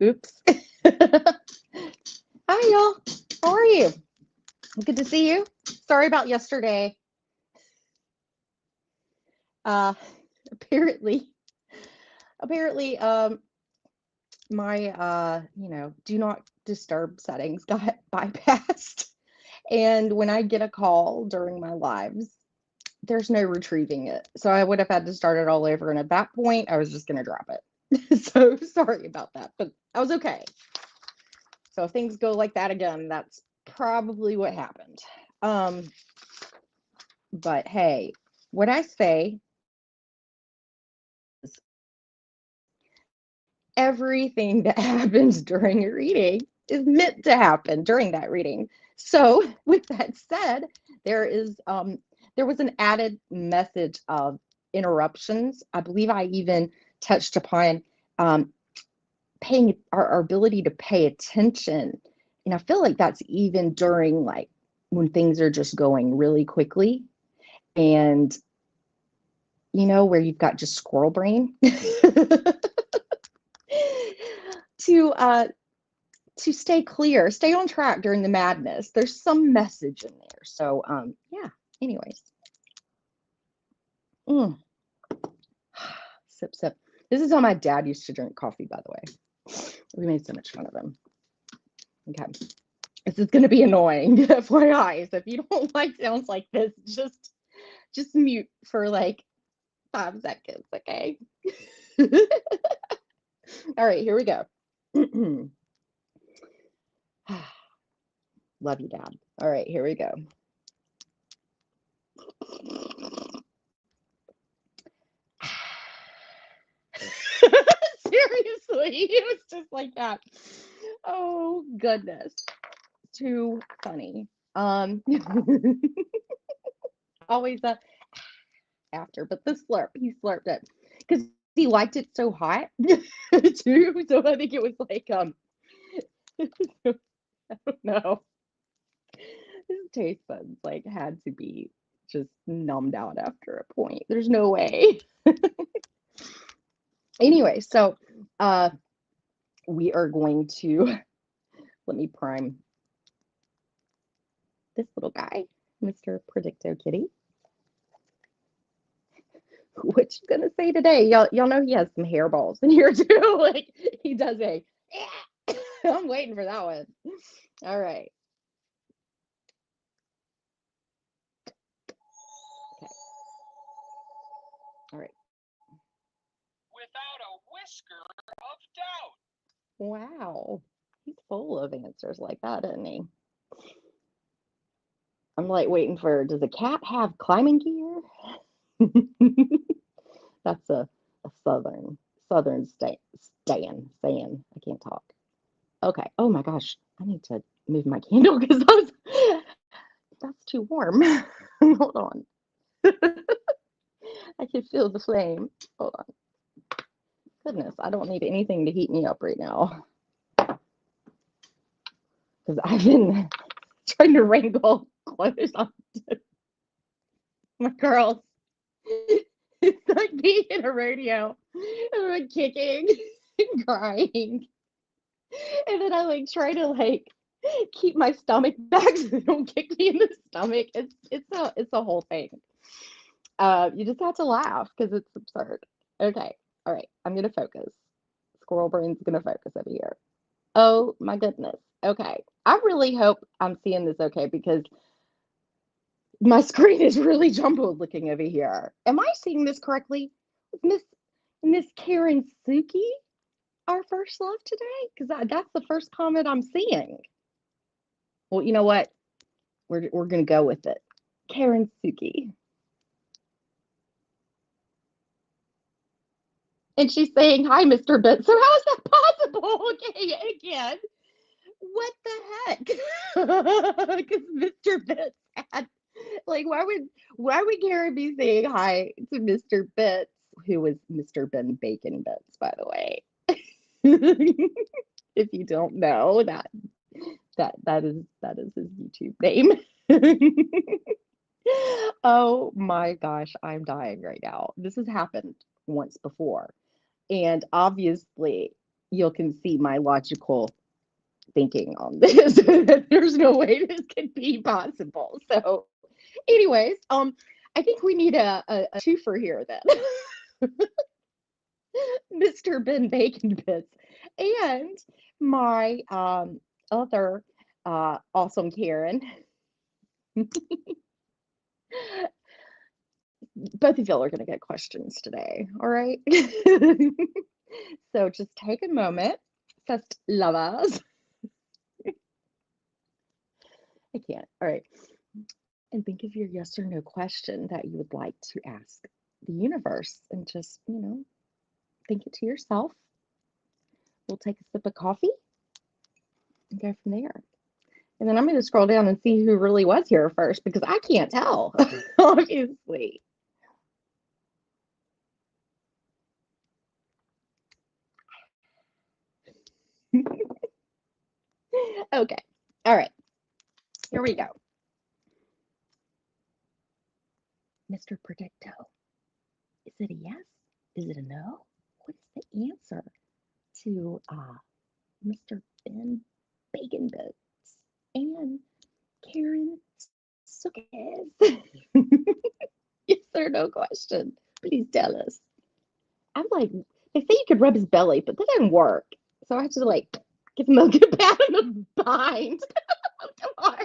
Oops. Hi, y'all. How are you? Good to see you. Sorry about yesterday. Uh, apparently, apparently, my do not disturb settings got bypassed. And when I get a call during my lives, there's no retrieving it. So I would have had to start it all over. And at that point, I was just gonna drop it. So sorry about that, but I was okay. So if things go like that again, that's probably what happened. Um, but hey, what I say is everything that happens during a reading is meant to happen during that reading. So with that said, there is there was an added message of interruptions. I believe I even touched upon um, paying our ability to pay attention. And I feel like that's even during like when things are just going really quickly and where you've got just squirrel brain to stay clear, stay on track during the madness. There's some message in there. So yeah, anyways. Mm. Sip sip. This is how my dad used to drink coffee, by the way. We made so much fun of him. Okay. This is going to be annoying, FYI. So if you don't like sounds like this, just mute for like 5 seconds, okay? All right, here we go. Love you, Dad. All right, here we go. Seriously, it was just like that. Oh goodness, too funny. Always after, but the slurp, he slurped it because he liked it so hot too. So I think it was like I don't know. His taste buds like had to be just numbed out after a point. There's no way. Anyway, so uh we are going to let me prime this little guy, Mr. Predicto Kitty. What you gonna say today? Y'all know he has some hairballs in here too. Like he does a I'm waiting for that one. All right. Okay. All right. Without a whisker of doubt. Wow. He's full of answers like that, isn't he? I'm like waiting for, does a cat have climbing gear? That's a southern saying. I can't talk. Okay. Oh my gosh. I need to move my candle because that's too warm. Hold on. I can feel the flame. Hold on. Goodness, I don't need anything to heat me up right now because I've been trying to wrangle clothes on my girls. It's like being in a rodeo. I'm like kicking and crying. And then I like try to like keep my stomach back so they don't kick me in the stomach. It's a whole thing. You just have to laugh because it's absurd. Okay. All right. I'm gonna focus. Squirrel brain's gonna focus over here. Oh my goodness. Okay. I really hope I'm seeing this okay because my screen is really jumbled looking over here. Am I seeing this correctly? Miss Miss Karen Suki, our first love today? Because that's the first comment I'm seeing. Well, you know what? We're gonna go with it. Karen Suki. And she's saying, hi, Mr. Bit. So how is that possible? Okay, again. What the heck? Because Mr. Bits had like why would Karen be saying hi to Mr. Bits, who was Mr. Ben Bacon Bits, by the way? If you don't know that is his YouTube name. Oh my gosh, I'm dying right now. This has happened once before. And obviously, you can see my logical thinking on this. There's no way this could be possible. So, anyways, I think we need a twofer here then. Mr. Ben Bacon Bits and my other awesome Karen. Both of y'all are going to get questions today. All right. So just take a moment, first lovers. I can't. All right. And think of your yes or no question that you would like to ask the universe and just, think it to yourself. We'll take a sip of coffee and go from there. And then I'm going to scroll down and see who really was here first because I can't tell, obviously. Okay. All right. Here we go. Mr. Predicto. Is it a yes? Is it a no? What is the answer to Mr. Ben Bacon Bits and Karen Suckers? Yes or no question. Please tell us. I'm like, they say you could rub his belly, but that doesn't work. So I have to give him a good pat on the behind. Come on.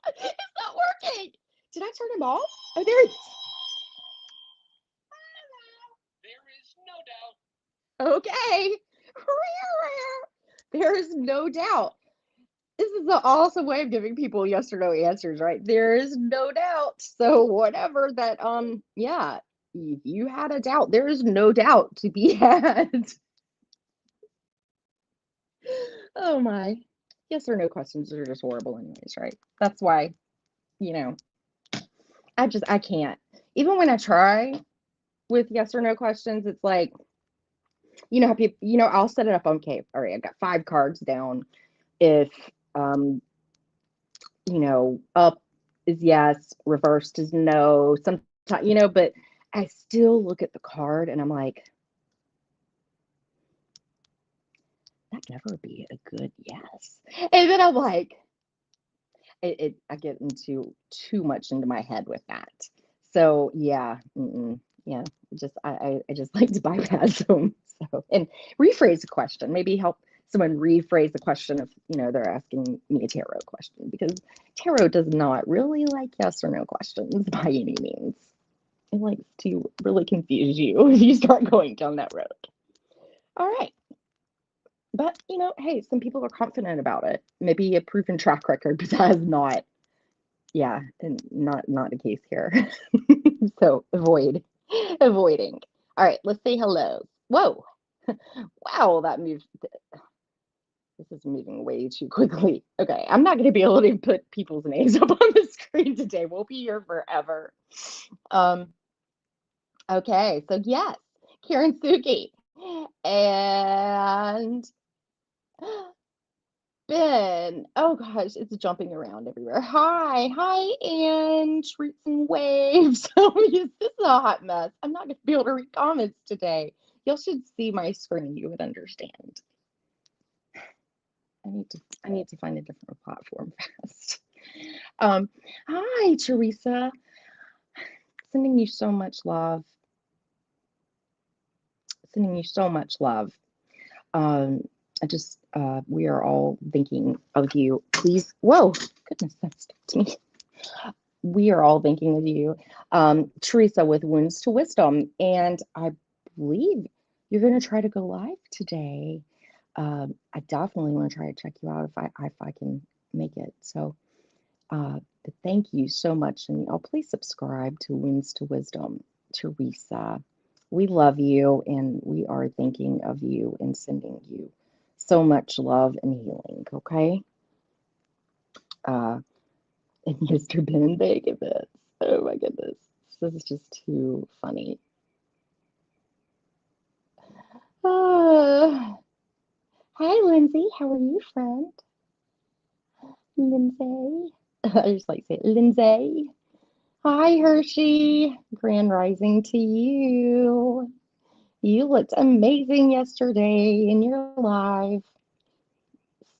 It's not working. Did I turn him off? Oh, there he is. There is no doubt. Okay. There is no doubt. This is an awesome way of giving people yes or no answers, right? There is no doubt. So whatever that, yeah, if you had a doubt, there is no doubt to be had. Oh my. Yes or no questions are just horrible anyways, right? That's why, I can't. Even when I try with yes or no questions, it's like, how people, I'll set it up on okay, all right, I've got 5 cards down. If up is yes, reversed is no, sometimes, but I still look at the card and I'm like, that'd never be a good yes. And then I'm like, I get into too much into my head with that. So yeah, yeah, I just like to bypass them. So and rephrase the question, maybe help someone rephrase the question if they're asking me a tarot question because tarot does not really like yes or no questions by any means. It likes to really confuse you if you start going down that road. All right. But hey, some people are confident about it. Maybe a proven track record, but that is not, yeah, and not the case here. So avoiding. All right, let's say hello. Whoa. Wow, that moved. This is moving way too quickly. Okay, I'm not going to be able to put people's names up on the screen today. We'll be here forever. Okay, so yes, Karen Suki and Ben. Oh gosh, it's jumping around everywhere. Hi, and treats and waves. Oh, yes, this is a hot mess. I'm not going to be able to read comments today. Y'all should see my screen. You would understand. I need to find a different platform fast. Hi, Teresa. Sending you so much love. We are all thinking of you. Please, whoa, goodness, that stopped me. We are all thinking of you, Teresa with Wounds to Wisdom, and I believe you're going to try to go live today. I definitely want to try to check you out if I can make it. So, but thank you so much, and y'all please subscribe to Wounds to Wisdom, Teresa. We love you, and we are thinking of you and sending you so much love and healing. Okay. And Mr. Ben Bacon Bits. Oh my goodness, this is just too funny. Hi, Lindsay. How are you, friend? Lindsay. I just like to say Lindsay. Hi, Hershey. Grand rising to you. You looked amazing yesterday in your live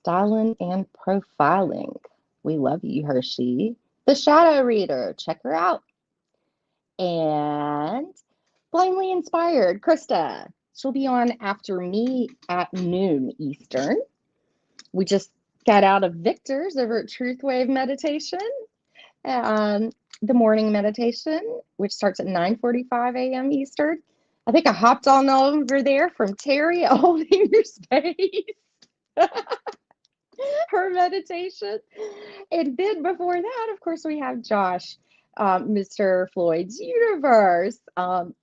styling and profiling. We love you, Hershey. The Shadow Reader, check her out. And Blindly Inspired, Krista. She'll be on after me at noon Eastern. We just got out of Victor's over at Truth Wave Meditation. The morning meditation, which starts at 9:45 a.m. Eastern. I think I hopped on over there from Terry at Holding Your Space. Her meditation. And then before that, of course, we have Josh, Mr. Floyd's Universe,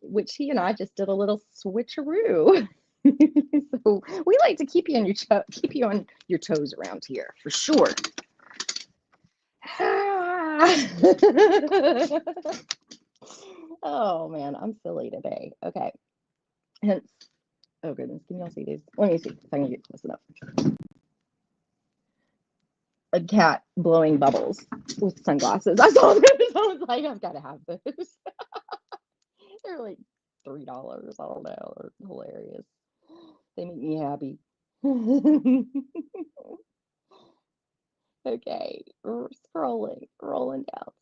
which he and I just did a little switcheroo. So we like to keep you on your toes around here for sure. Oh man, I'm silly today. Okay. Hence, oh goodness, can y'all see these? Let me see if I can get close enough. A cat blowing bubbles with sunglasses. I saw those. I was like, I've got to have those. They're like $3. I don't know. They're hilarious. They make me happy. Okay, we're scrolling down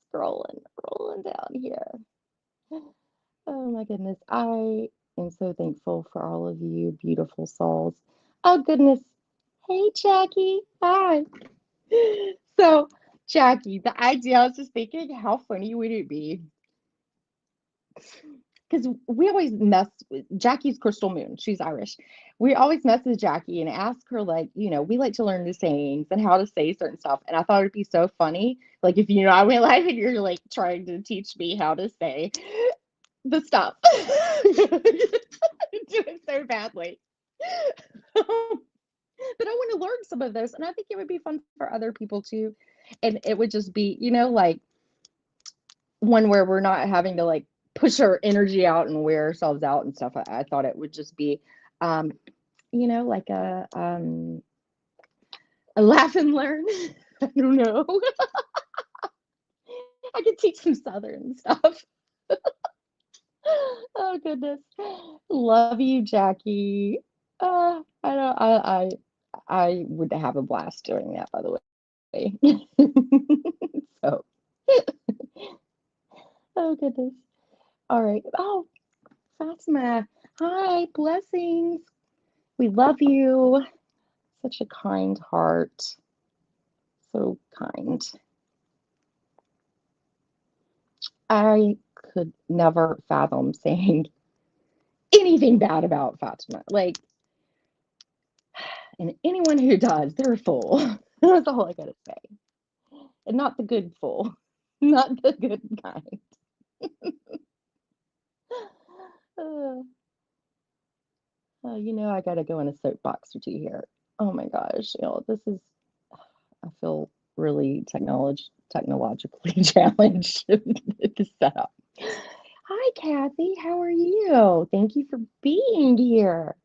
here. Oh my goodness. I am so thankful for all of you beautiful souls. Oh goodness. Hey, Jackie. Hi. So, Jackie, the idea, I was just thinking, how funny would it be? Because we always mess with Jackie's Crystal Moon. She's Irish. We always mess with Jackie and ask her, like, we like to learn new sayings and how to say certain stuff. And I thought it'd be so funny. Like, if I went live and you're like trying to teach me how to say the stuff. Do it so badly. But I want to learn some of those. And I think it would be fun for other people too. And it would just be, like one where we're not having to like push our energy out and wear ourselves out and stuff. I thought it would just be, like a laugh and learn. I don't know. I could teach some Southern stuff. Oh goodness, love you, Jackie. I would have a blast doing that, by the way. So, oh goodness. All right. Oh, Fatima. Hi, blessings. We love you. Such a kind heart. So kind. I could never fathom saying anything bad about Fatima. Like, and anyone who does, they're a fool. That's all I gotta say. And not the good fool. Not the good kind. I gotta go in a soapbox or two here. Oh my gosh, this is, I feel really technologically challenged to set up. Hi, Kathy. How are you? Thank you for being here.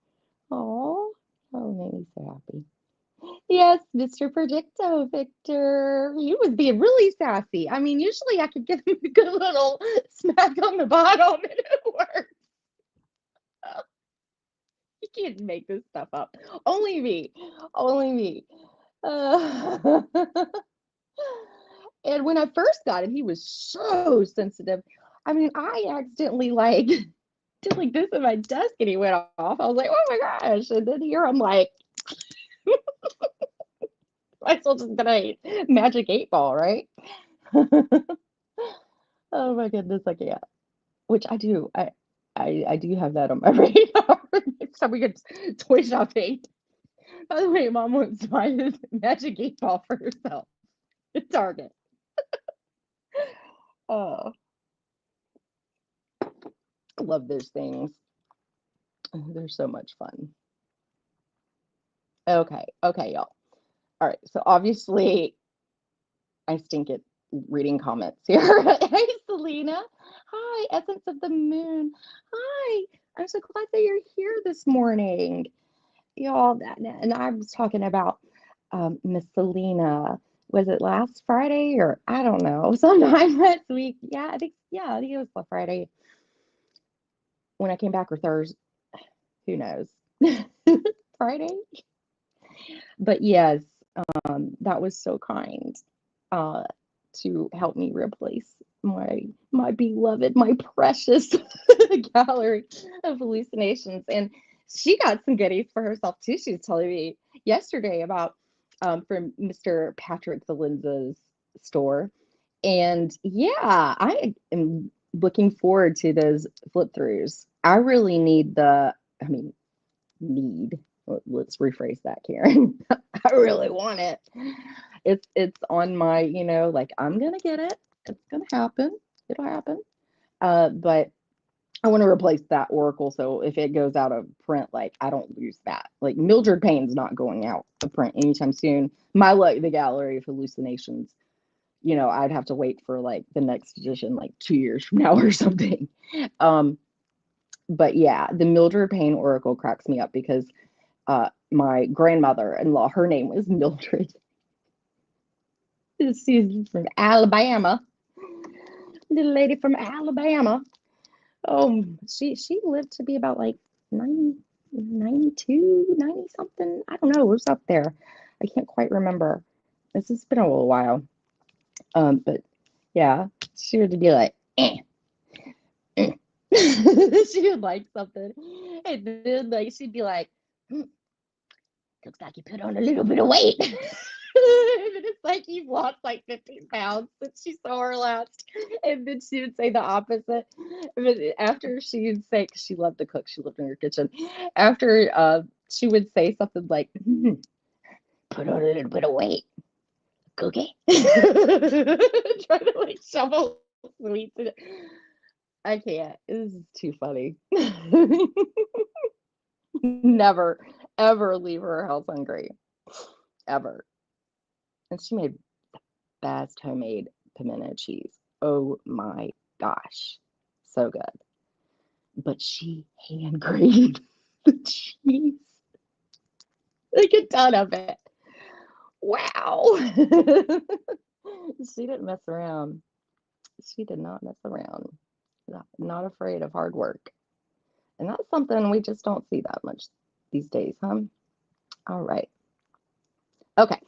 Oh, made me so happy. Yes, Mr. Predicto, Victor. He was being really sassy. I mean, usually I could give him a good little smack on the bottom and it works. You can't make this stuff up. Only me. Only me. And when I first got it, he was so sensitive. I mean, I accidentally did like this at my desk and he went off. I was like, oh my gosh. And then here I'm like, I still just gonna magic 8-ball, right? Oh my goodness, I can't. Which I do. I do have that on my radar. Next time we get toy shopping. By the way, Mom wants to buy this magic 8-ball for herself at Target. Oh, I love those things. They're so much fun. Okay, y'all. All right, so obviously I stink at reading comments here. Hey, Selena. Hi, Essence of the Moon. Hi, I'm so glad that you're here this morning. Y'all, and I was talking about Miss Selena. Was it last Friday or I don't know, sometime last week? Yeah, I think it was last Friday when I came back, or Thursday. Who knows? Friday. But yes, that was so kind uh, to help me replace my beloved, my precious gallery of hallucinations. And she got some goodies for herself too. She was telling me yesterday about from Mr. Patrick Valenza's store. And yeah, I am looking forward to those flip throughs. I really need I mean, need. Let's rephrase that, Karen. I really want it. It's on my, like I'm gonna get it. It's gonna happen. It'll happen. But I want to replace that Oracle, so if it goes out of print, like I don't lose that. Like Mildred Payne's not going out of print anytime soon. My luck, the Gallery of Hallucinations. I'd have to wait for like the next edition, like 2 years from now or something. But yeah, the Mildred Payne Oracle cracks me up because my grandmother-in-law, her name was Mildred. She's from Alabama. Little lady from Alabama. Oh, she lived to be about like 90, 92, 90 something. I don't know. It was up there. I can't quite remember. This has been a little while. But yeah, she would be like, eh. She would like something. And then like she'd be like, looks like you put on a little bit of weight. And it's like you've lost like 15 pounds since she saw her last. And then she would say the opposite. But after she would say, because she loved to cook, she lived in her kitchen. After she would say something like, put on a little bit of weight. Cookie. Try to like shovel sweets in it. I can't. This is too funny. Never, ever leave her house hungry. Ever. And she made the best homemade pimento cheese. Oh my gosh. So good. But she hand grated the cheese. Like a ton of it. Wow. She didn't mess around. She did not mess around. Not afraid of hard work. And that's something we just don't see that much these days, huh? All right. Okay.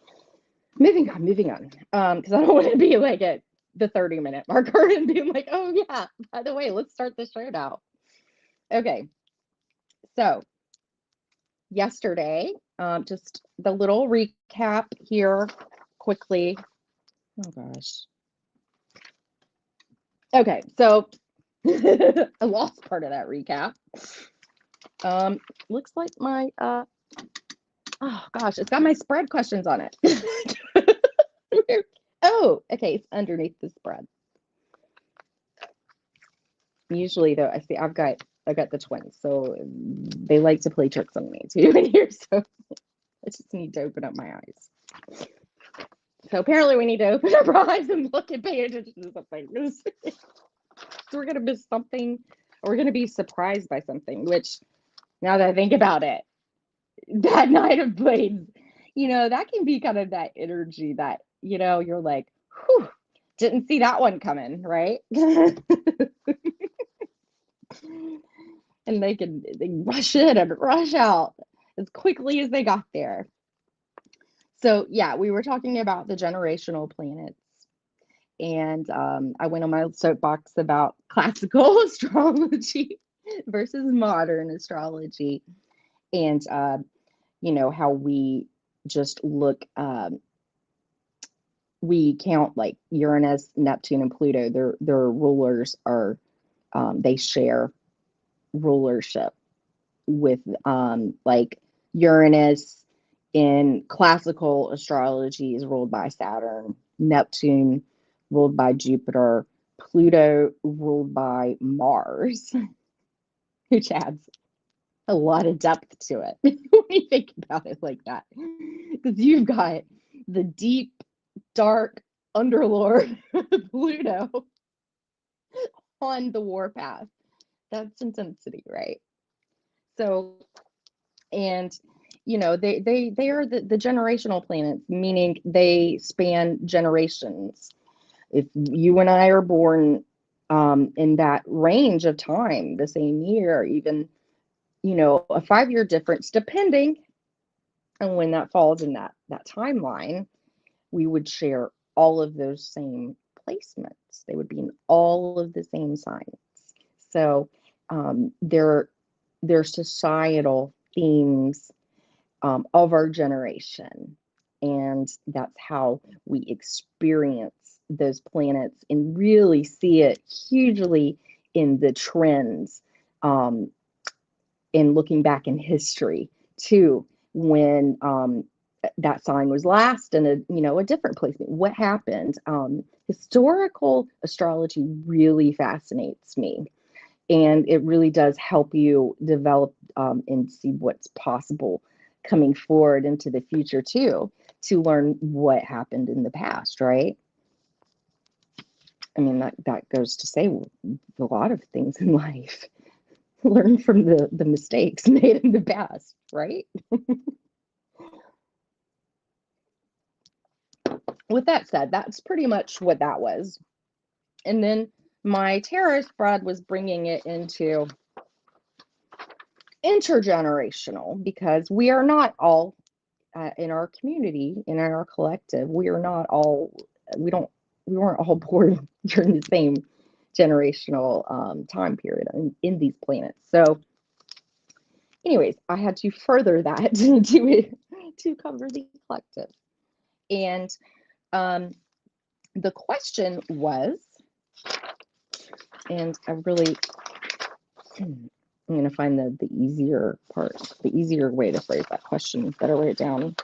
Moving on. Because I don't want to be like at the 30-minute marker and being like, oh yeah, by the way, let's start the show now. Okay. So yesterday, just the little recap here quickly. Oh gosh. Okay, so I lost part of that recap. Looks like my oh gosh, it's got my spread questions on it. Oh, okay, it's underneath the spread. Usually though, I see I've got the twins, so they like to play tricks on me too in here, so I just need to open up my eyes. So apparently we need to open up our eyes and look and pay attention to something. So we're gonna miss something, or we're gonna be surprised by something, which now that I think about it, that Knight of Blades, that can be kind of that energy that, you're like, whew, didn't see that one coming, right? And they rush in and rush out as quickly as they got there. So yeah, we were talking about the generational planets. And I went on my soapbox about classical astrology versus modern astrology. And how we just look, we count like Uranus, Neptune, and Pluto. Their rulers are, they share rulership with like Uranus in classical astrology is ruled by Saturn, Neptune ruled by Jupiter, Pluto ruled by Mars, which adds a lot of depth to it when you think about it like that. Because you've got the deep, dark underlord Pluto on the warpath. That's intensity, right? So, and they are the generational planets, meaning they span generations. If you and I are born in that range of time, the same year, even a 5-year difference, depending on when that falls in that timeline, we would share all of those same placements. They would be in all of the same signs. So they're societal themes of our generation. And that's how we experience those planets and really see it hugely in the trends, in looking back in history too, when that sign was last in a different placement. What happened? Historical astrology really fascinates me, and it really does help you develop and see what's possible coming forward into the future too, to learn what happened in the past, right? I mean, that goes to say a lot of things in life. Learn from the mistakes made in the past, right? With that said, that's pretty much what that was. And then my tarot spread was bringing it into intergenerational, because we are not all in our community, in our collective, we are not all, we weren't all born during the same generational time period in these planets. So anyways, I had to further that to cover the collective. And the question was, and I really, I'm going to find the easier part, the easier way to phrase that question. Better write it down.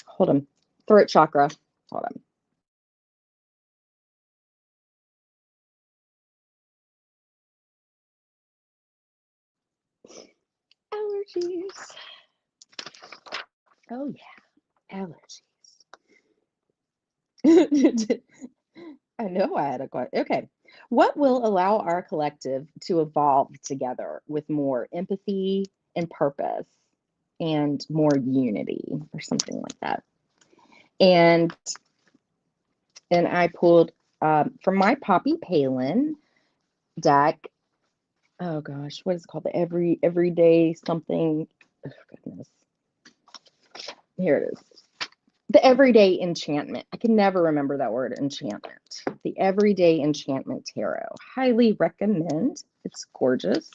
Hold on. Throat chakra. Hold on. Allergies. Oh yeah, allergies. I know I had a question. Okay. What will allow our collective to evolve together with more empathy and purpose and more unity, or something like that? And I pulled from my Poppy Palin deck. Oh gosh, what is it called? The everyday something. Oh, goodness. Here it is. The Everyday Enchantment. I can never remember that word, enchantment. The Everyday Enchantment Tarot. Highly recommend. It's gorgeous.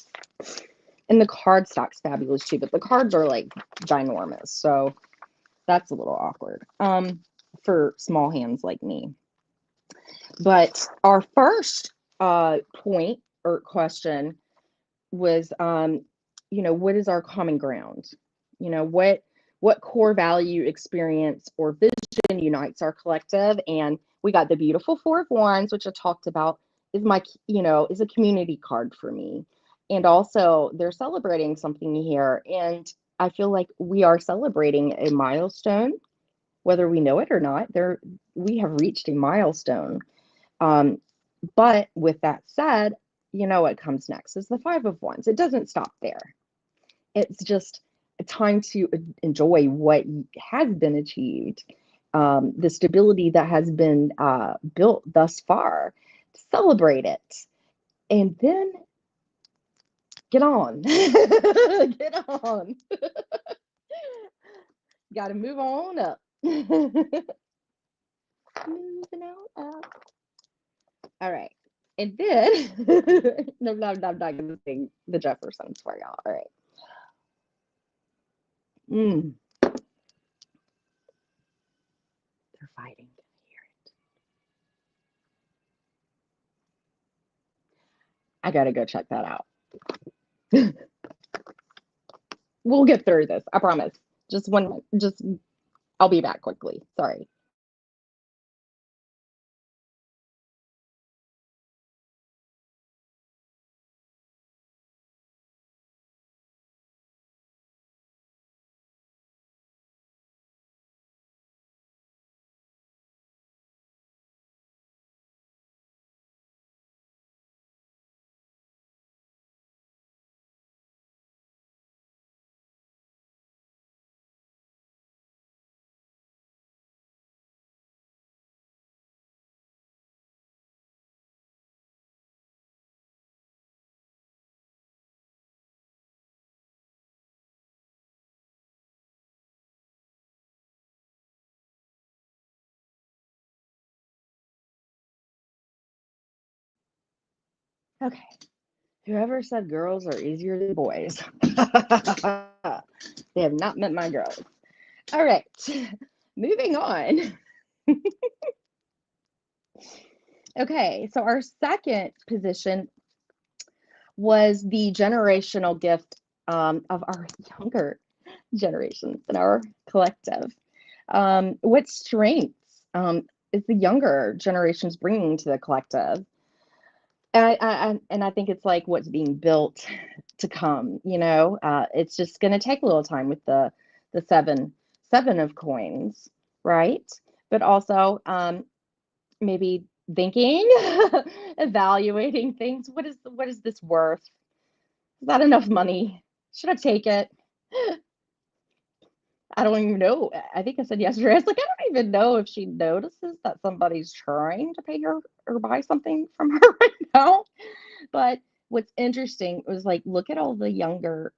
And the cardstock's fabulous too, but the cards are like ginormous, so that's a little awkward for small hands like me. But our first point or question was, what is our common ground? What core value, experience, or vision unites our collective? And we got the beautiful Four of Wands, which I talked about, is a community card for me. And also they're celebrating something here. And I feel like we are celebrating a milestone, whether we know it or not. We have reached a milestone. But with that said, what comes next is the Five of Wands. It doesn't stop there. It's just a time to enjoy what has been achieved, the stability that has been built thus far, celebrate it, and then get on. Get on. Got to move on up. Moving on up. All right. And then, no, I'm not going to sing the Jeffersons for y'all. All right. They're fighting. Hear it. I got to go check that out. We'll get through this. I promise. I'll be back quickly. Sorry. Okay. Whoever said girls are easier than boys, they have not met my girls. All right. Moving on. Okay. So our second position was the generational gift of our younger generations in our collective. What strengths is the younger generations bringing to the collective? And I think it's like what's being built to come. It's just going to take a little time with the seven of coins, right? But also maybe thinking, evaluating things. What is this worth? Is that enough money? Should I take it? I don't even know. I think I said yesterday, I was like, I don't even know if she notices that somebody's trying to pay her or buy something from her right now. But what's interesting was like, look at all the younger,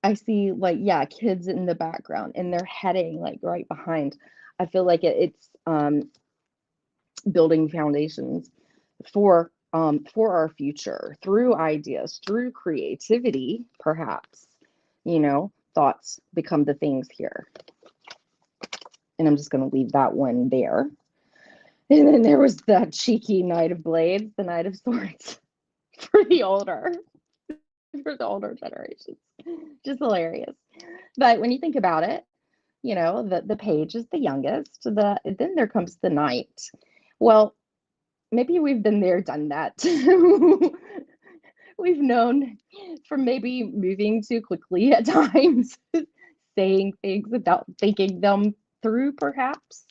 I see like, yeah, kids in the background and they're heading like right behind. I feel like it's building foundations for our future through ideas, through creativity, perhaps. Thoughts become the things here. And I'm just going to leave that one there. And then there was that cheeky Knight of Blades, the Knight of Swords for the older generations. Just hilarious. But when you think about it, the page is the youngest. Then there comes the knight. Well, maybe we've been there, done that. We've known from maybe moving too quickly at times, saying things without thinking them through, perhaps.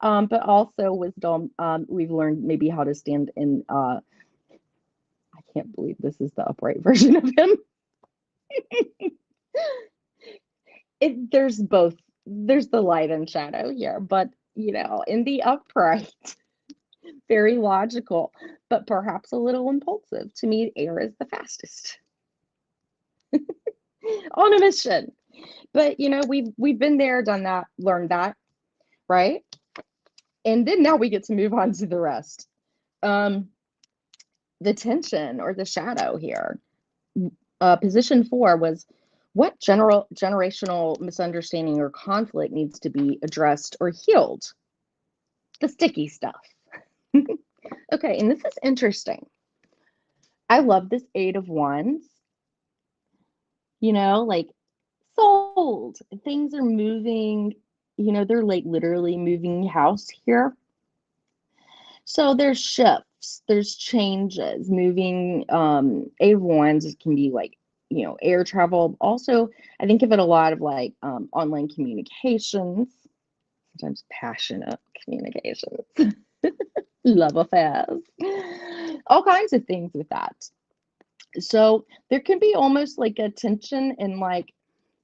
But also wisdom. We've learned maybe how to stand in. I can't believe this is the upright version of him. There's both. There's the light and shadow here, but in the upright, very logical, but perhaps a little impulsive. To me, air is the fastest on a mission. But we've been there, done that, learned that, right? And then now we get to move on to the rest. The tension or the shadow here. Position 4 was what generational misunderstanding or conflict needs to be addressed or healed? The sticky stuff. Okay, and this is interesting. I love this 8 of Wands. Like sold. Things are moving. They're like literally moving house here. So there's shifts, there's changes, moving. 8 of Wands can be like, air travel. Also, I think of it a lot of like online communications, sometimes passionate communications, love affairs, all kinds of things with that. So there can be almost like a tension in like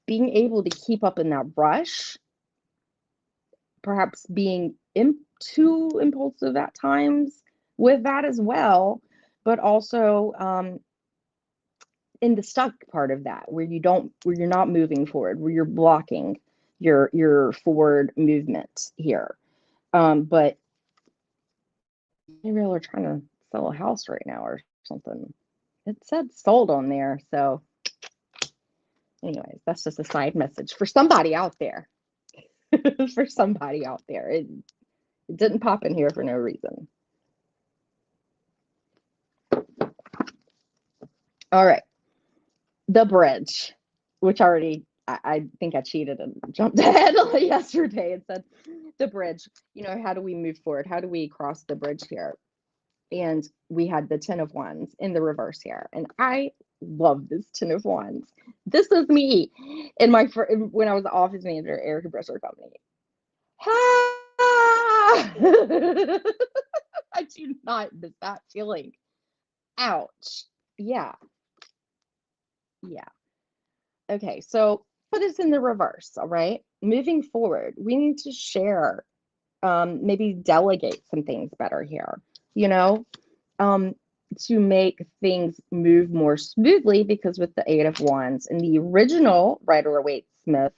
being able to keep up in that rush, perhaps being too impulsive at times with that as well, but also in the stuck part of that where you're not moving forward, where you're blocking your forward movement here. But maybe they're trying to sell a house right now or something. It said sold on there, so anyways, that's just a side message for somebody out there. For somebody out there. It didn't pop in here for no reason. All right. The bridge, which I think I cheated and jumped ahead yesterday and said the bridge. How do we move forward? How do we cross the bridge here? And we had the 10 of Wands in the reverse here. And I love this 10 of Wands. This was me when I was the office manager at Air Compressor Company. I do not miss that feeling. Ouch. Yeah. Okay, so put us in the reverse, all right? Moving forward, we need to share, maybe delegate some things better here, to make things move more smoothly, because with the 8 of Wands and the original Rider-Waite Smith,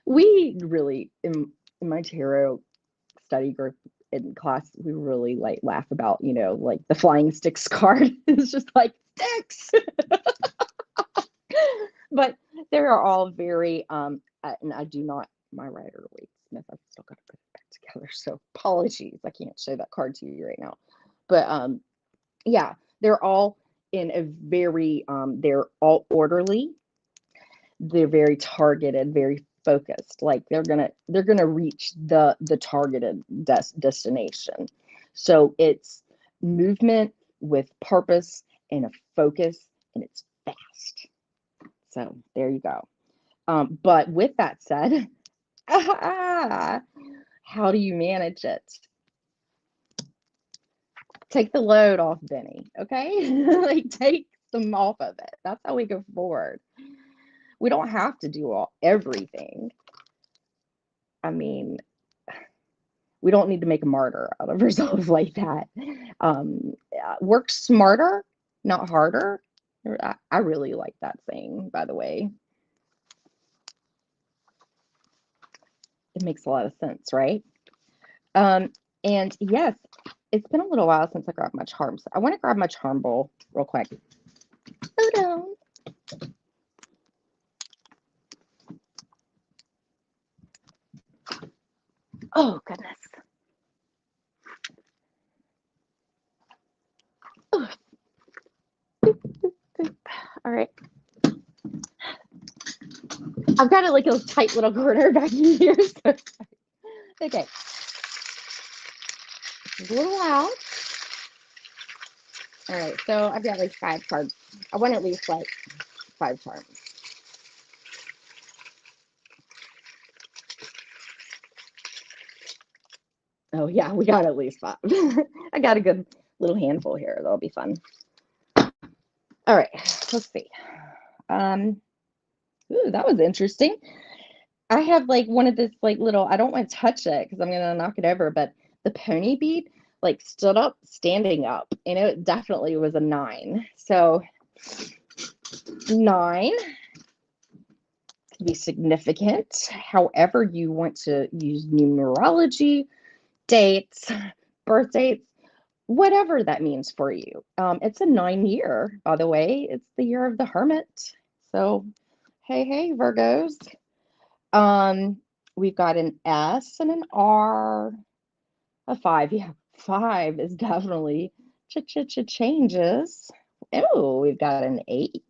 we really, in my tarot study group, in class we really like laugh about, like the flying sticks card. It's just like sticks. But they are all very and I do not my Rider-Waite Smith. I've still got to put it back together. So apologies, I can't show that card to you right now. But yeah, they're all in a very they're all orderly. They're very targeted, very focused. Like they're gonna reach the targeted destination. So it's movement with purpose and a focus, and it's fast. So there you go. But with that said, how do you manage it? Take the load off Benny, okay? Like take some off of it. That's how we go forward. We don't have to do everything. I mean, we don't need to make a martyr out of ourselves like that. Work smarter, not harder. I really like that saying, by the way. It makes a lot of sense, right? And yes, it's been a little while since I grabbed my charms. I want to grab my charm bowl real quick. Hold on. Oh, goodness. Oh. All right. I've got it like a tight little corner back in here. So. Okay. It's a little loud. All right. So I've got like 5 cards. I want at least like 5 charms. Oh, yeah, we got at least 5. I got a good little handful here. That'll be fun. All right, let's see. Ooh, that was interesting. I have like one of this like little, I don't want to touch it because I'm going to knock it over, but the pony bead like standing up, and it definitely was a 9. So 9 can be significant. However you want to use numerology, dates, birth dates, whatever that means for you. It's a 9 year, by the way. It's the year of the Hermit. So, hey, Virgos. We've got an S and an R, a 5. Yeah, 5 is definitely changes. Oh, we've got an 8,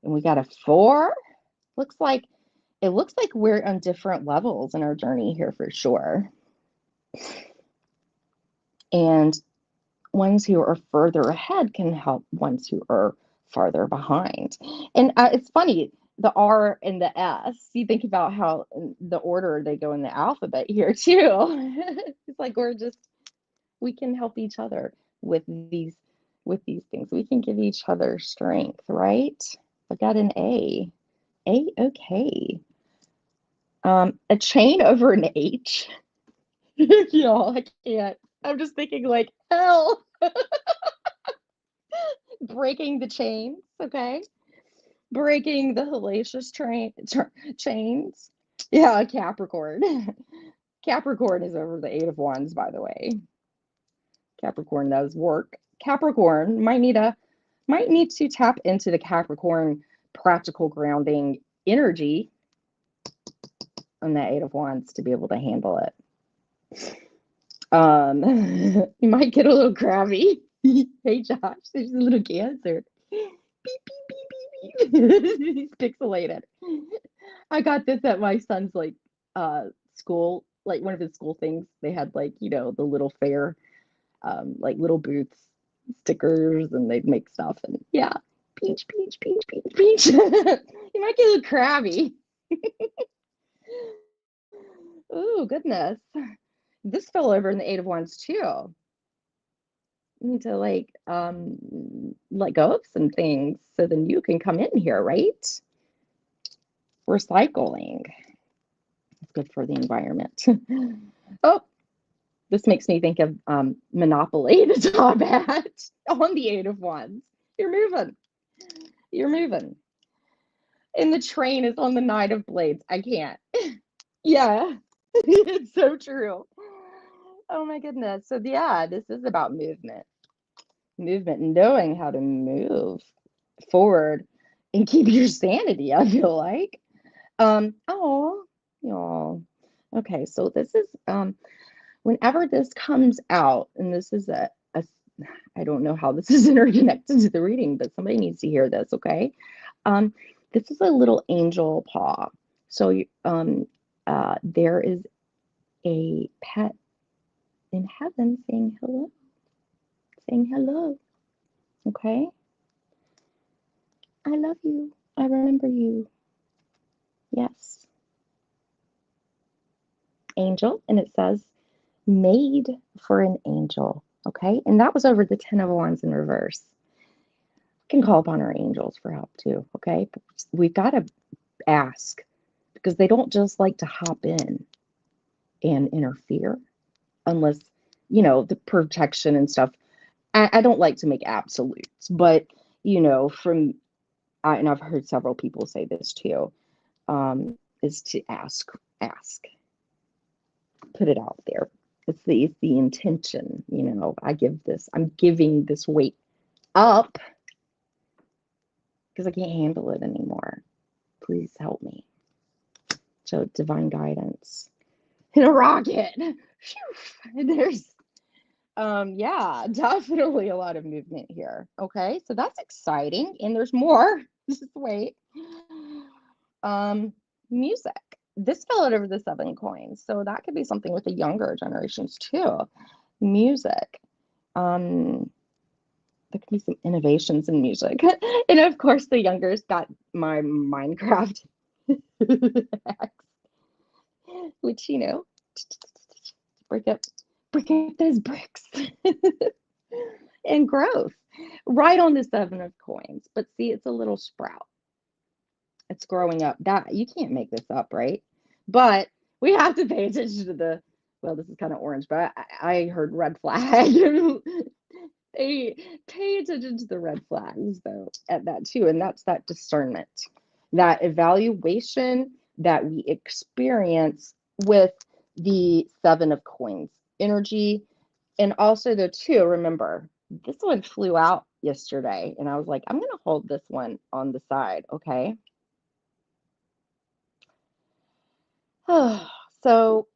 and we got a 4. It looks like we're on different levels in our journey here for sure. And ones who are further ahead can help ones who are farther behind. And it's funny, the R and the S, you think about how the order they go in the alphabet here too. It's like we can help each other with these things. We can give each other strength, right? I got an A. Okay. A chain over an H. Y'all, I can't. I'm just thinking like, hell. Breaking the chains, okay? Breaking the hellacious chains. Yeah, Capricorn. Capricorn is over the 8 of Wands, by the way. Capricorn does work. Capricorn might need to tap into the Capricorn practical grounding energy on that 8 of Wands to be able to handle it. You might get a little crabby. Hey, Josh, there's a little Cancer. Beep, beep, beep, beep, beep. He's pixelated. I got this at my son's like school, like one of his school things. They had like, the little fair, like little booths, stickers, and they'd make stuff. And yeah, peach. You might get a little crabby. Oh, goodness. This fell over in the 8 of Wands too. You need to like let go of some things so then you can come in here, right? Recycling. It's good for the environment. Oh, this makes me think of Monopoly, the top hat on the 8 of Wands. You're moving. And the train is on the 9 of Blades. I can't. Yeah, it's so true. Oh my goodness. So yeah, this is about movement. Movement, knowing how to move forward and keep your sanity, I feel like. Oh, y'all. Okay, so this is whenever this comes out, and this is a I don't know how this is interconnected to the reading, but somebody needs to hear this, okay? Um, this is a little angel paw. So there is a pet in heaven saying hello, okay? I love you. I remember you. Yes. Angel, and it says made for an angel, okay? And that was over the 10 of Wands in reverse. We can call upon our angels for help too, okay? But we've got to ask because they don't just like to hop in and interfere unless, the protection and stuff. I don't like to make absolutes, but, and I've heard several people say this too, is to ask, put it out there. It's the intention, I'm giving this weight up because I can't handle it anymore. Please help me. So divine guidance in a rocket. Phew. There's yeah, definitely a lot of movement here. Okay, so that's exciting. And there's more. Just wait. Music. This fell out over the 7 coins. So that could be something with the younger generations too. Music. There could be some innovations in music. And of course the youngers got my Minecraft which break up those bricks and growth right on the 7 of coins. But see, it's a little sprout. It's growing up. That you can't make this up, right? But we have to pay attention to this is kind of orange, but I heard red flag. They pay attention to the red flags though at that too, and that's that discernment, that evaluation that we experience with the 7 of coins energy. And also though too, remember this one flew out yesterday and I was like, I'm going to hold this one on the side, okay? So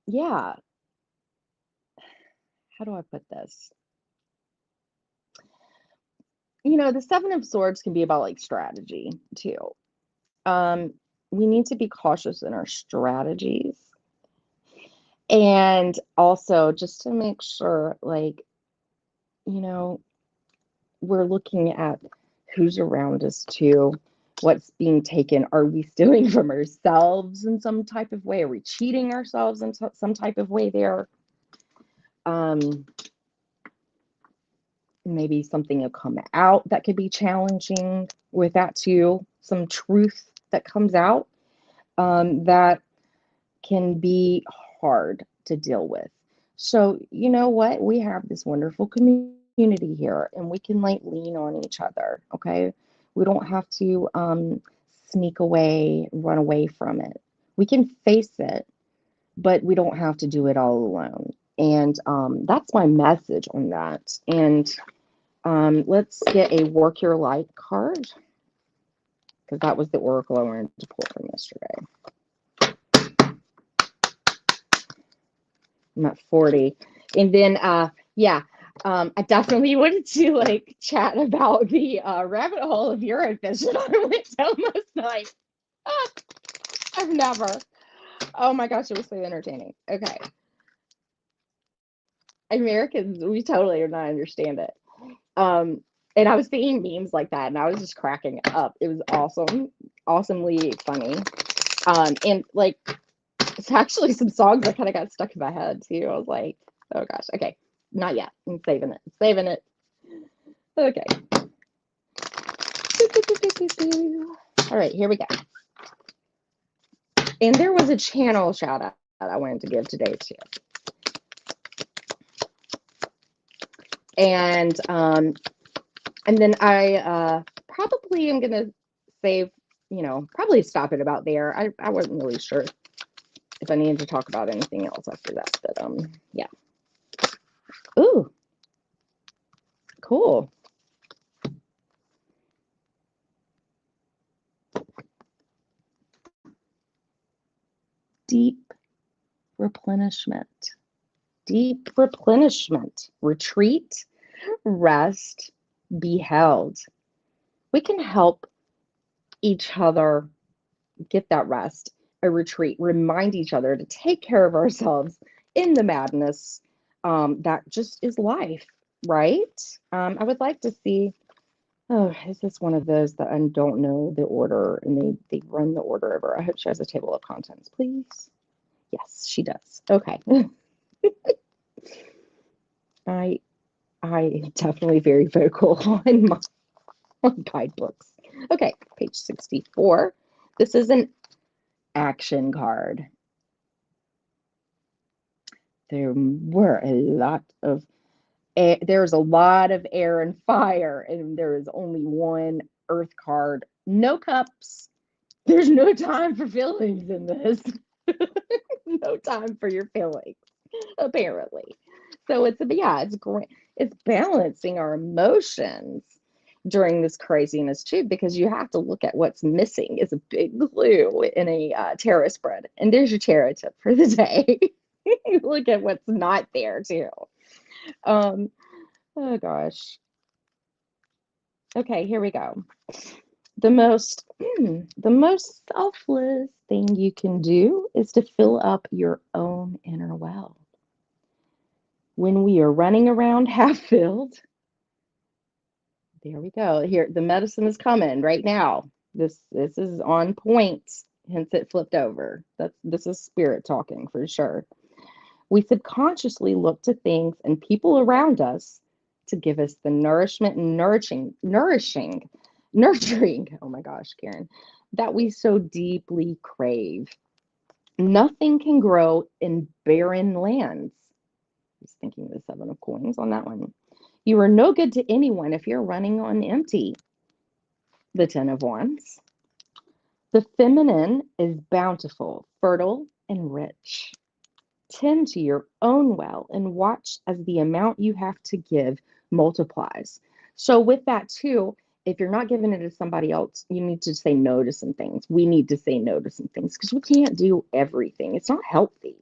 yeah, how do I put this? The 7 of swords can be about like strategy too. We need to be cautious in our strategies. And also just to make sure, like, we're looking at who's around us too, what's being taken. Are we stealing from ourselves in some type of way? Are we cheating ourselves in some type of way there? Maybe something will come out that could be challenging with that too. Some truth that comes out that can be hard to deal with. So, you know what? We have this wonderful community here and we can like lean on each other. Okay. We don't have to sneak away, run away from it. We can face it, but we don't have to do it all alone. And that's my message on that. And let's get a work your light card because that was the oracle I wanted to pull from yesterday. I'm at 40. And then, yeah, I definitely wanted to like chat about the rabbit hole of Eurovision I went down last night. I've never. Oh my gosh, it was so entertaining. Okay. Americans, we totally do not understand it. And I was seeing memes like that and I was just cracking up. It was awesome, awesomely funny. And like, it's actually some songs that kind of got stuck in my head too. I was like, oh gosh, okay, not yet. I'm saving it. Okay. All right, here we go. And there was a channel shout out I wanted to give today too. And then I probably am gonna save, probably stop it about there. I wasn't really sure if I needed to talk about anything else after that. But yeah. Ooh, cool. Deep replenishment. Deep replenishment. Retreat, rest, be held. We can help each other get that rest, a retreat, remind each other to take care of ourselves in the madness that just is life, right? I would like to see, oh, is this one of those that I don't know the order and they run the order over? I hope she has a table of contents, please. Yes, she does. Okay. I am definitely very vocal on my guidebooks. Okay, page 64. This is an action card. There's a lot of air and fire, and there is only one earth card. No cups. There's no time for feelings in this. No time for your feelings, apparently. So it's great. It's balancing our emotions during this craziness too, because you have to look at what's missing is a big clue in a tarot spread. And there's your tarot tip for the day. Look at what's not there too. Oh gosh. Okay, here we go. The most selfless thing you can do is to fill up your own inner well. When we are running around half filled, there we go. Here, the medicine is coming right now. This is on point. Hence, it flipped over. This is spirit talking for sure. We subconsciously look to things and people around us to give us the nourishment and nurturing. Oh my gosh, Karen, that we so deeply crave. Nothing can grow in barren lands. I was thinking of the Seven of Coins on that one. You are no good to anyone if you're running on empty. The Ten of Wands. The feminine is bountiful, fertile, and rich. Tend to your own well and watch as the amount you have to give multiplies. So, with that, too, if you're not giving it to somebody else, you need to say no to some things. We need to say no to some things because we can't do everything. It's not healthy,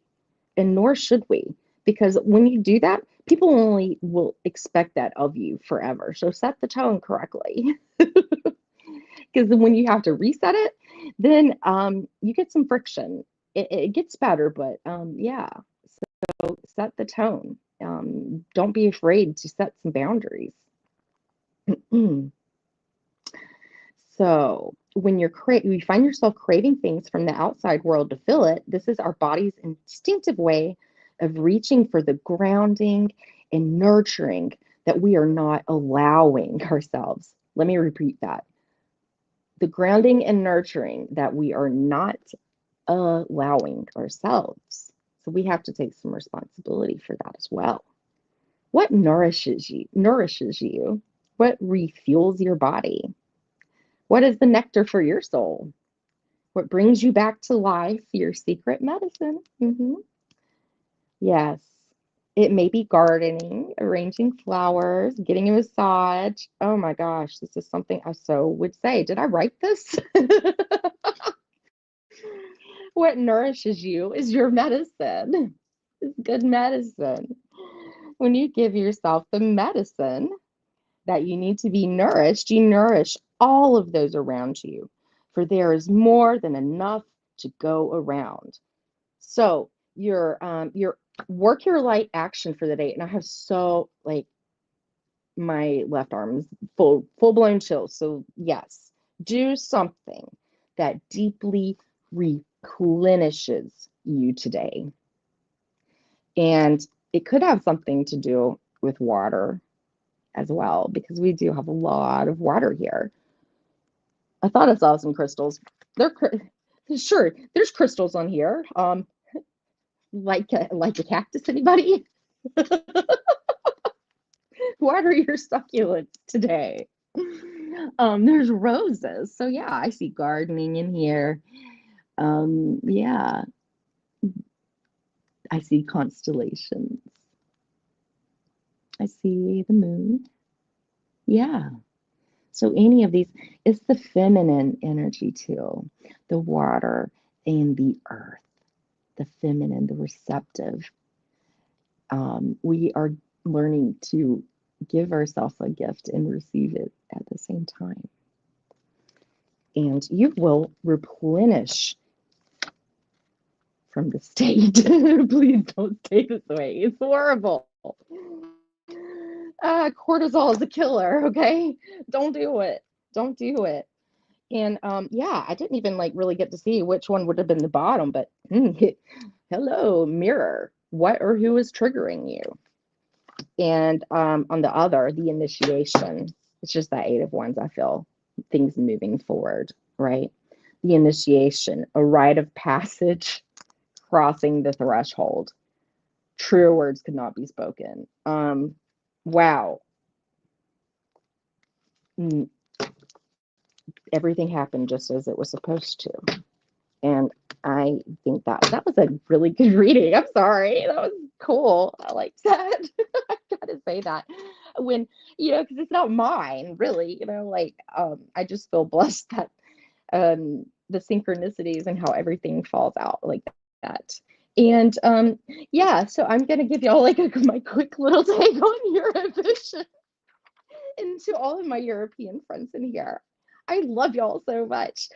and nor should we, because when you do that, people only will expect that of you forever. So, set the tone correctly. Because when you have to reset it, then you get some friction. It gets better, but yeah. So set the tone. Don't be afraid to set some boundaries. So when you find yourself craving things from the outside world to fill it, this is our body's instinctive way of reaching for the grounding and nurturing that we are not allowing ourselves. Let me repeat that. The grounding and nurturing that we are not allowing ourselves. So we have to take some responsibility for that as well. What nourishes you? What refuels your body? What is the nectar for your soul? What brings you back to life? Your secret medicine. Yes. It may be gardening, arranging flowers, getting a massage. Oh my gosh, this is something I so would say. Did I write this? What nourishes you is your medicine. It's good medicine. When you give yourself the medicine that you need to be nourished, you nourish all of those around you, for there is more than enough to go around. So your work your light action for the day, and I have so like my left arm is full blown chills. So yes, do something that deeply replenishes you today. And it could have something to do with water as well, because we do have a lot of water here. I thought I saw some crystals. They're sure there's crystals on here. Like a cactus, anybody? Water your succulents today. There's roses. So yeah, I see gardening in here. Yeah. I see constellations. I see the moon. Yeah. So any of these, it's the feminine energy too, the water and the earth, the feminine, the receptive. We are learning to give ourselves a gift and receive it at the same time. And you will replenish from the state. Please don't stay this way. It's horrible. Cortisol is a killer, okay? Don't do it. Don't do it. And yeah, I didn't even like really get to see which one would have been the bottom, but hello, mirror. What or who is triggering you? And on the other, the initiation. It's just that Eight of Wands, I feel things moving forward, right? The initiation, a rite of passage, crossing the threshold. Truer words could not be spoken. Wow. Everything happened just as it was supposed to. And I think that was a really good reading. I'm sorry. That was cool. I liked that. I gotta say that. When, because it's not mine, really, like I just feel blessed that the synchronicities and how everything falls out like that. And yeah, so I'm gonna give y'all like my quick little take on Eurovision. And to all of my European friends in here, I love y'all so much.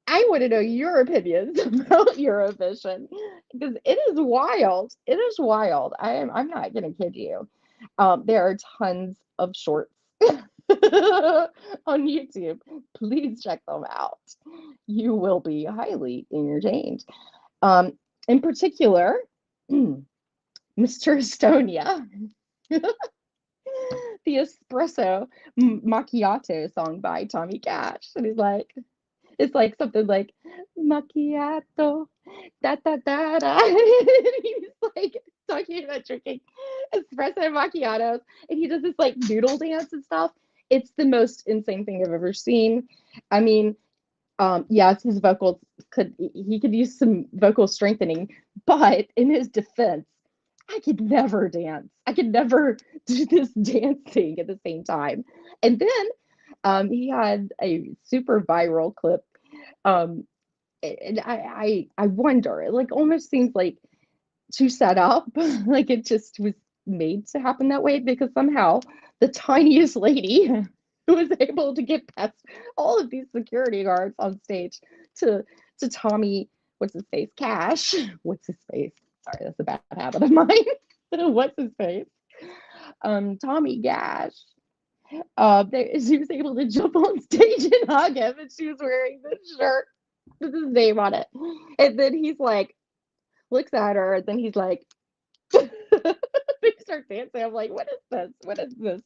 I want to know your opinions about Eurovision because it is wild. It is wild. I'm not gonna kid you. There are tons of shorts on YouTube. Please check them out. You will be highly entertained. In particular, Mr. Estonia, the espresso macchiato song by Tommy Cash. And it's like something like macchiato, da da da da. And he's like talking about drinking espresso macchiatos, and he does this like noodle dance and stuff. It's the most insane thing I've ever seen. I mean, yes, his vocals could use some vocal strengthening, but in his defense, I could never dance. I could never do this dancing at the same time. And then he had a super viral clip. And I wonder, it like almost seems like to set up, like it just was made to happen that way because somehow the tiniest lady was able to get past all of these security guards on stage to Tommy, what's his face, Cash, what's his face? Sorry, that's a bad habit of mine. What's his face? Tommy Cash. She was able to jump on stage and hug him, and she was wearing this shirt with his name on it. And then he's like, looks at her, and then he's like, they start dancing. I'm like, what is this? What is this?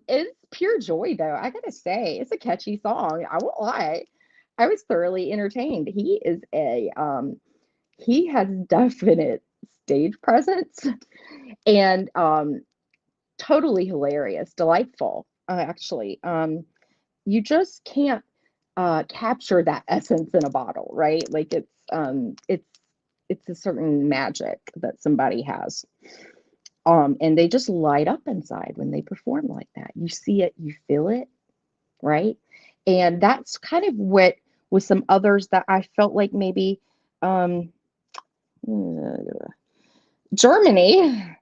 It's pure joy though. I gotta say, it's a catchy song. I won't lie. I was thoroughly entertained. He has definite stage presence and totally hilarious, delightful. Actually, you just can't capture that essence in a bottle, right? Like it's a certain magic that somebody has. And they just light up inside when they perform like that. You see it, you feel it, right? And that's kind of what with some others that I felt like maybe Germany,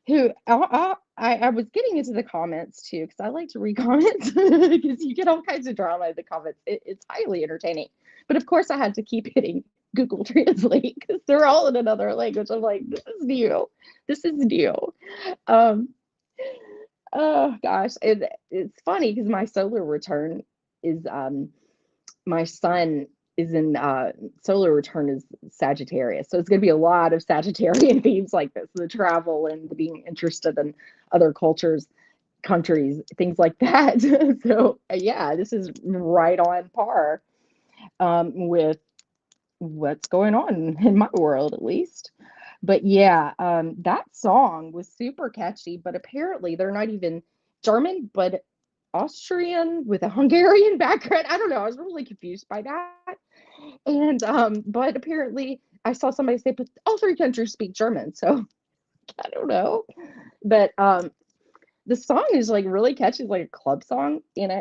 who I was getting into the comments too, because I like to read comments because you get all kinds of drama in the comments. It's highly entertaining. But of course, I had to keep hitting Google Translate because they're all in another language. I'm like, this is new. This is new. Oh gosh, it's funny because my solar return is my sun is in solar return is Sagittarius, so it's going to be a lot of Sagittarian themes like this: the travel and the being interested in other cultures, countries, things like that. So yeah, this is right on par with what's going on in my world, at least. But yeah, that song was super catchy, but apparently they're not even German, but Austrian with a Hungarian background. I don't know. I was really confused by that. And but apparently I saw somebody say, but all three countries speak German, so I don't know. But the song is like really catchy, like a club song, and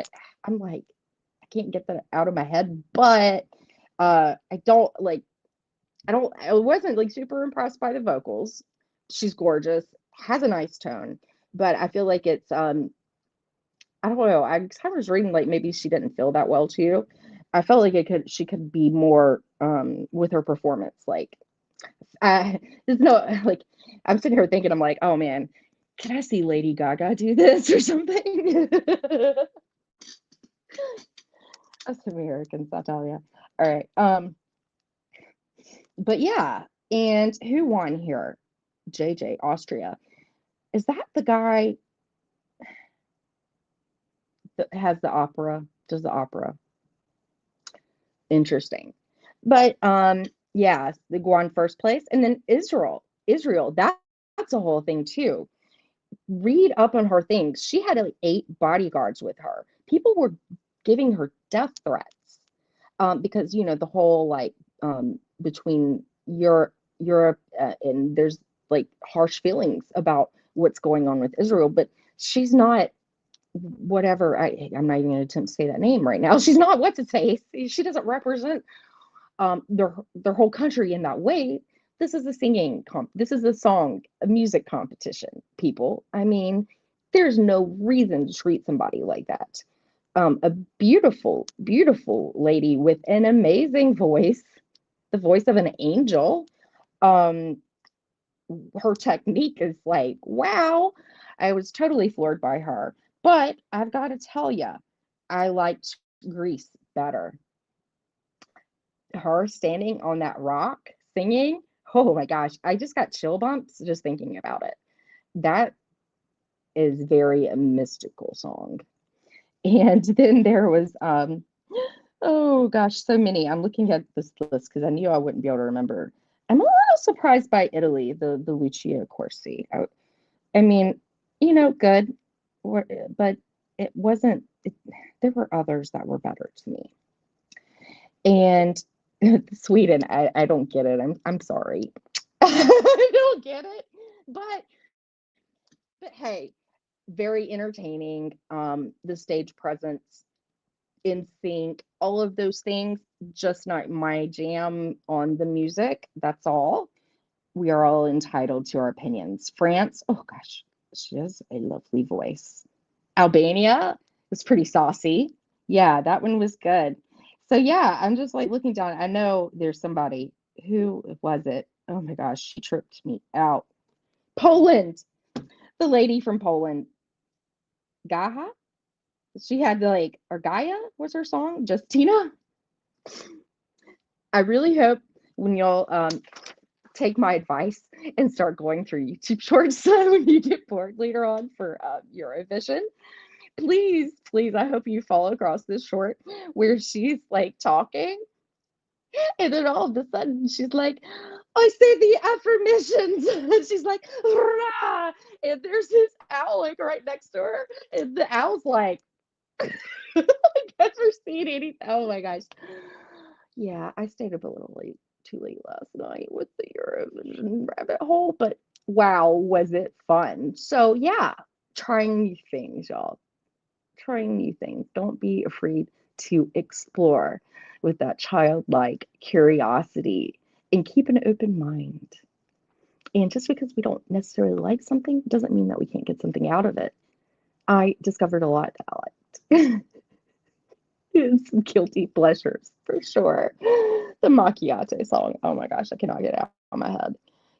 I'm like, I can't get that out of my head, but I don't like I wasn't like super impressed by the vocals. She's gorgeous, has a nice tone, but I feel like it's I don't know. I kind of was reading like maybe she didn't feel that well too. I felt like she could be more with her performance. Like there's no like I'm sitting here thinking I'm like, oh man, can I see Lady Gaga do this or something? Us Americans, I tell you. All right. But yeah, and who won here? JJ Austria. Is that the guy that has the opera? Does the opera? Interesting. But yeah, the won first place. And then Israel, that's a whole thing too. Read up on her things. She had like 8 bodyguards with her. People were giving her death threats. Because the whole like between Europe and there's like harsh feelings about what's going on with Israel, but she's not whatever. I'm not even going to attempt to say that name right now. She's not what's its face. She doesn't represent their whole country in that way. This is a this is a song, a music competition, people. I mean, there's no reason to treat somebody like that. A beautiful, beautiful lady with an amazing voice, the voice of an angel. Um, her technique is like, wow. I was totally floored by her. But I've got to tell you, I liked Grease better. Her standing on that rock singing, oh my gosh, I just got chill bumps just thinking about it. That is very a mystical song. And then there was oh gosh, so many. I'm looking at this list because I knew I wouldn't be able to remember. I'm a little surprised by Italy, the Lucia Corsi. I mean, good, but it wasn't. There were others that were better to me. And Sweden, I don't get it. I'm sorry. I don't get it. But hey, very entertaining. The stage presence, in sync, all of those things, just not my jam on the music. That's all. We are all entitled to our opinions. France, oh gosh, she has a lovely voice. Albania was pretty saucy. Yeah, that one was good. So yeah, I'm just like looking down. I know there's somebody. Who was it? Oh my gosh, she tripped me out. Poland, the lady from Poland, Gaha. She had like, or Gaia was her song. Justina. I really hope when y'all take my advice and start going through YouTube shorts when you get bored later on for Eurovision, please, please, I hope you fall across this short where she's like talking, and then all of a sudden she's like, I say the affirmations. And she's like, rah! And there's this owl like right next to her, and the owl's like, I've never seen anything. Oh my gosh. Yeah, I stayed up a little late, too late last night with the Eurovision rabbit hole, but wow, was it fun. So yeah, trying new things, y'all. Trying new things. Don't be afraid to explore with that childlike curiosity and keep an open mind. And just because we don't necessarily like something doesn't mean that we can't get something out of it. I discovered a lot that I liked. Some guilty pleasures for sure. The macchiato song. Oh my gosh, I cannot get it out of my head.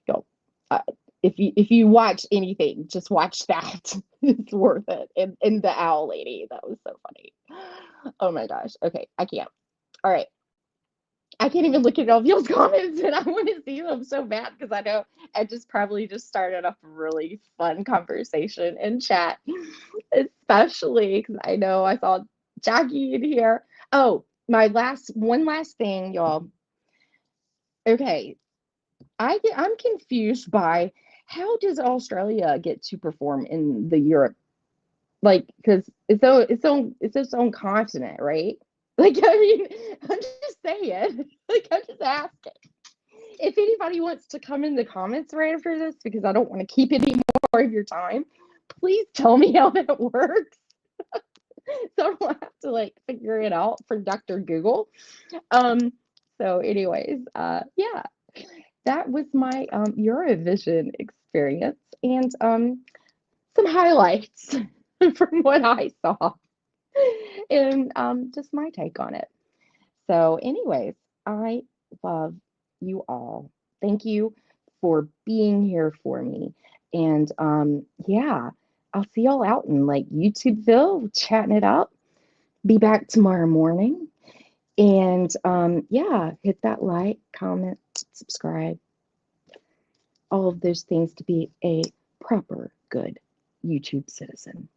Yo, uh, if you watch anything, just watch that. It's worth it. And the owl lady, that was so funny. Oh my gosh. Okay, I can't. All right. I can't even look at all of y'all's comments, and I want to see them so bad because I know I just probably just started off a really fun conversation in chat, especially because I know I saw Jackie in here. Oh, one last thing, y'all. Okay, I'm confused by how does Australia get to perform in the Europe, like, because it's its own continent, right? Like, I mean, I'm just saying, like, I'm just asking. if anybody wants to come in the comments right after this, because I don't want to keep any more of your time, please tell me how that works. So I don't have to like figure it out for Dr. Google. So anyways, yeah, that was my Eurovision experience and some highlights from what I saw and just my take on it. So anyways, I love you all. Thank you for being here for me. And yeah, I'll see y'all out in like YouTubeville chatting it up. Be back tomorrow morning. And yeah, hit that like, comment, subscribe, all of those things to be a proper good YouTube citizen.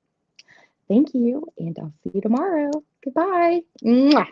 Thank you, and I'll see you tomorrow. Goodbye. Mwah.